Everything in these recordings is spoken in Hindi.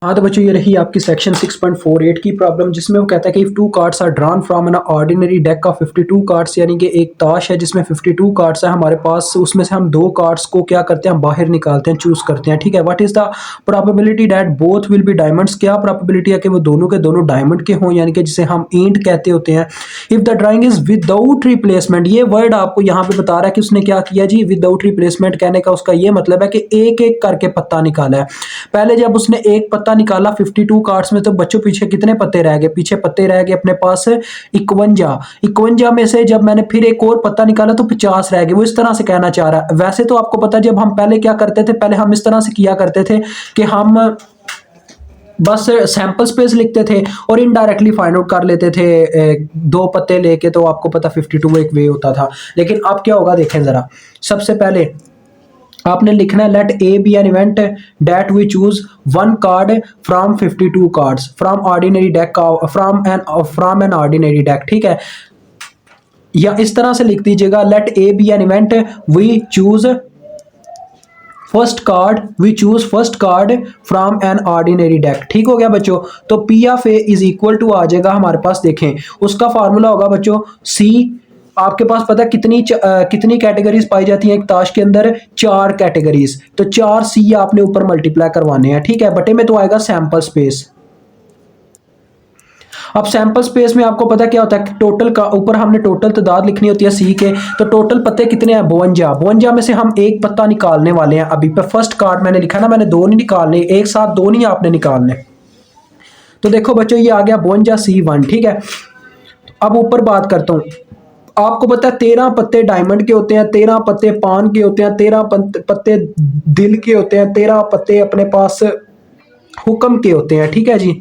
हाँ तो बच्चों, ये रही आपकी सेक्शन 6.48 की प्रॉब्लम, जिसमें वो कहता है कि if two cards are drawn from an ordinary deck of 52 cards, यानी कि एक ताश है जिसमें 52 कार्ड्स है हमारे पास, उसमें से हम दो कार्ड्स को क्या करते हैं, हम बाहर निकालते हैं, चूज करते हैं। ठीक है, what is the probability that both will be diamonds? क्या प्रोबेबिलिटी है कि वो दोनों के दोनों डायमंड के हों, यानी कि जिसे हम ईंट कहते होते हैं। If the drawing is without replacement, ये वर्ड आपको यहाँ पे बता रहा है कि उसने क्या किया जी, विदाउट रिप्लेसमेंट कहने का उसका ये मतलब है कि एक एक करके पत्ता निकाला है। पहले जब उसने एक पत्ता निकाला 52 कार्ड्स में, तो बच्चों पीछे कितने पत्ते रह गए? पीछे पत्ते रह गए अपने पास 51 में से जब मैंने फिर एक और पत्ता निकाला तो 50 रह गए। वो इस तरह से कहना चाह रहा है। वैसे तो आपको पता है जब हम पहले क्या करते थे, पहले हम इस तरह से किया करते थे कि हम बस सैंपल स्पेस लिखते थे और इनडायरेक्टली फाइंड आउट कर लेते थे दो पत्ते लेके। तो आपको पता 52 एक वे होता था। लेकिन अब क्या होगा देखें जरा। सबसे पहले आपने लिखना है let A be an event that we choose one card from 52 cards from ordinary deck from an ordinary deck. ठीक है, या इस तरह से लिख दीजिएगा let A be an event we choose first card from an ordinary deck. ठीक हो गया बच्चों। तो P of A is equal to आ जाएगा हमारे पास, देखें उसका फार्मूला होगा बच्चों सी। आपके पास पता है कितनी कैटेगरीज पाई जाती हैं एक ताश के अंदर? 4 कैटेगरीज। तो 4 सी आपने ऊपर मल्टीप्लाई करवाने हैं। ठीक है, बटे में तो आएगा सैंपल स्पेस। अब सैंपल स्पेस में आपको पता क्या होता है, टोटल का ऊपर हमने टोटल तादाद लिखनी होती है सी के। तो टोटल पत्ते कितने हैं? 52 में से हम एक पत्ता निकालने वाले हैं। अभी पे फर्स्ट कार्ड मैंने लिखा ना, मैंने दो नहीं निकालने, एक साथ दो नहीं आपने निकालने। तो देखो बच्चों ये आ गया 52C1। ठीक है, अब ऊपर बात करता हूं। आपको पता है 13 पत्ते डायमंड के होते हैं, 13 पत्ते पान के होते हैं, 13 पत्ते दिल के होते हैं, 13 पत्ते अपने पास हुक्म के होते हैं। ठीक है जी।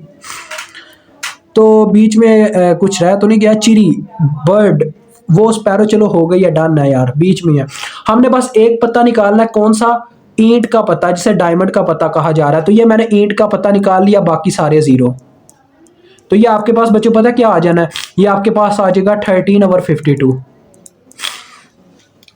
तो बीच में कुछ रह तो नहीं गया? चिरी, बर्ड, वो स्पैरो, चलो हो गई है, डन है यार, बीच में है। हमने बस एक पत्ता निकालना है, कौन सा? ईंट का पत्ता, जिसे डायमंड का पत्ता कहा जा रहा है। तो ये मैंने ईंट का पत्ता निकाल लिया, बाकी सारे जीरो। तो ये आपके पास बच्चों पता क्या आ जाना है? ये आपके पास आ जाएगा 13/52।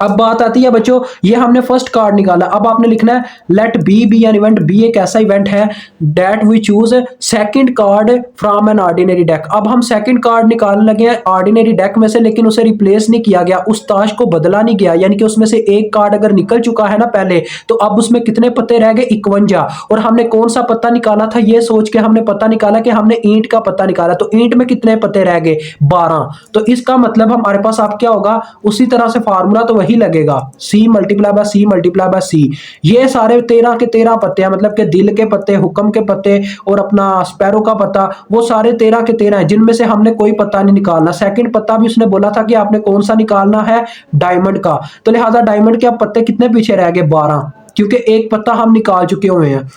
अब बात आती है बच्चों, ये हमने फर्स्ट कार्ड निकाला। अब आपने लिखना है let B be an event. B एक ऐसा इवेंट है that we choose second card from an ordinary deck. अब हम सेकंड कार्ड निकालने लगे हैं ऑर्डिनरी डेक में से, लेकिन उसे रिप्लेस नहीं किया गया, उस ताश को बदला नहीं गया। यानी कि उसमें से एक कार्ड अगर निकल चुका है ना पहले, तो अब उसमें कितने पत्ते रह गए? 51। और हमने कौन सा पत्ता निकाला था? ये सोच के हमने पता निकाला कि हमने ईंट का पत्ता निकाला। तो ईंट में कितने पत्ते रह गए? 12। तो इसका मतलब हमारे पास अब क्या होगा? उसी तरह से फार्मूला तो वही लगेगा, C multiply by C multiply by C. ये सारे 13 के 13 पत्ते हैं, मतलब कि दिल के पत्ते, हुक्म के पत्ते और अपना स्पैरो का पत्ता, वो सारे 13 के 13 हैं, जिनमें से हमने कोई पत्ता नहीं निकालना। सेकंड पत्ता भी उसने बोला था कि आपने कौन सा निकालना है? डायमंड का। तो लिहाजा डायमंड के अब पत्ते कितने पीछे रह गए? 12, क्योंकि एक पत्ता हम निकाल चुके हुए हैं।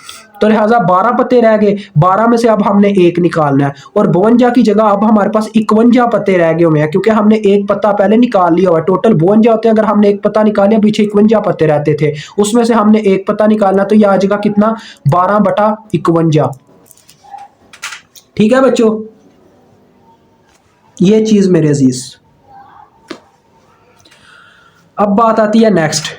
तो लिहाजा 12 पत्ते रह गए। 12 में से अब हमने एक निकालना है, और 52 की जगह अब हमारे पास 51 पत्ते रह गए हुए हैं, क्योंकि हमने एक पत्ता पहले निकाल लिया हुआ है। टोटल 52 होते हैं, अगर हमने एक पत्ता निकाल लिया, पीछे 51 पत्ते रहते थे, उसमें से हमने एक पत्ता निकालना। तो यह आ जाएगा कितना? 12/51। ठीक है बच्चों, ये चीज मेरे अजीज। अब बात आती है नेक्स्ट।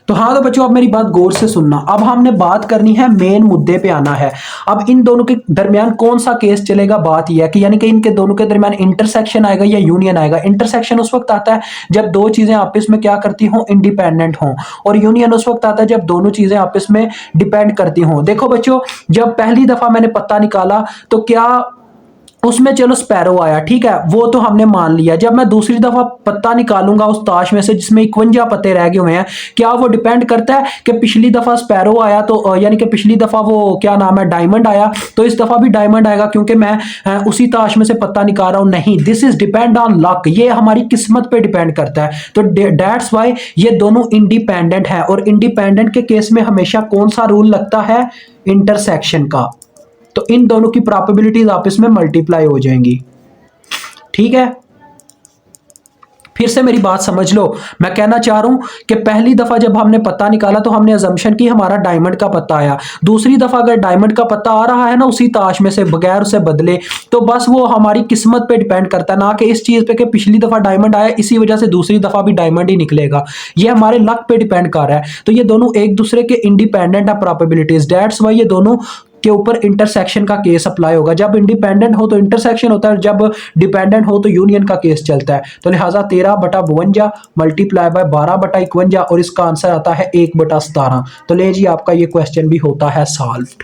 तो हाँ तो बच्चों, अब मेरी बात गौर से सुनना। अब हमने बात करनी है, मेन मुद्दे पे आना है। अब इन दोनों के दरमियान कौन सा केस चलेगा? बात यह है कि यानी कि इनके दोनों के दरमियान इंटरसेक्शन आएगा या यूनियन आएगा। इंटरसेक्शन उस वक्त आता है जब दो चीजें आपस में क्या करती हों? इंडिपेंडेंट हों। और यूनियन उस वक्त आता है जब दोनों चीजें आपस में डिपेंड करती हों। देखो बच्चों, जब पहली दफा मैंने पत्ता निकाला तो क्या उसमें चलो स्पैरो आया, ठीक है, वो तो हमने मान लिया। जब मैं दूसरी दफा पत्ता निकालूंगा उस ताश में से जिसमें 51 पत्ते रह गए हुए हैं, क्या वो डिपेंड करता है कि पिछली दफा स्पैरो आया तो यानी कि पिछली दफा वो क्या नाम है, डायमंड आया, तो इस दफा भी डायमंड आएगा क्योंकि मैं उसी ताश में से पत्ता निकाल रहा हूं? नहीं, this is depend on luck. ये हमारी किस्मत पे डिपेंड करता है। तो दैट्स वाई ये दोनों इंडिपेंडेंट है, और इंडिपेंडेंट के केस में हमेशा कौन सा रूल लगता है? इंटरसेक्शन का। तो इन दोनों की प्रोबेबिलिटीज आपस में मल्टीप्लाई हो जाएंगी। ठीक है, फिर से मेरी बात समझ लो। मैं कहना चाह रहा हूं कि पहली दफा जब हमने पत्ता निकाला तो हमने अजम्पशन की हमारा डायमंड का पत्ता आया। दूसरी दफा अगर डायमंड का पत्ता आ रहा है ना उसी ताश में से बगैर उसे बदले, तो बस वो हमारी किस्मत पे डिपेंड करता है, ना कि इस चीज पे कि पिछली दफा डायमंड आया इसी वजह से दूसरी दफा भी डायमंड ही निकलेगा। ये हमारे लक पे डिपेंड कर रहा है। तो ये दोनों एक दूसरे के इंडिपेंडेंट है प्रोबेबिलिटीज। दैट्स वाई ये दोनों के ऊपर इंटरसेक्शन का केस अप्लाई होगा। जब इंडिपेंडेंट हो तो इंटरसेक्शन होता है, जब डिपेंडेंट हो तो यूनियन का केस चलता है। तो लिहाजा 13/52 मल्टीप्लाई बाय 12/51 और इसका आंसर आता है 1/17। तो ले जी आपका ये क्वेश्चन भी होता है सॉल्व्ड।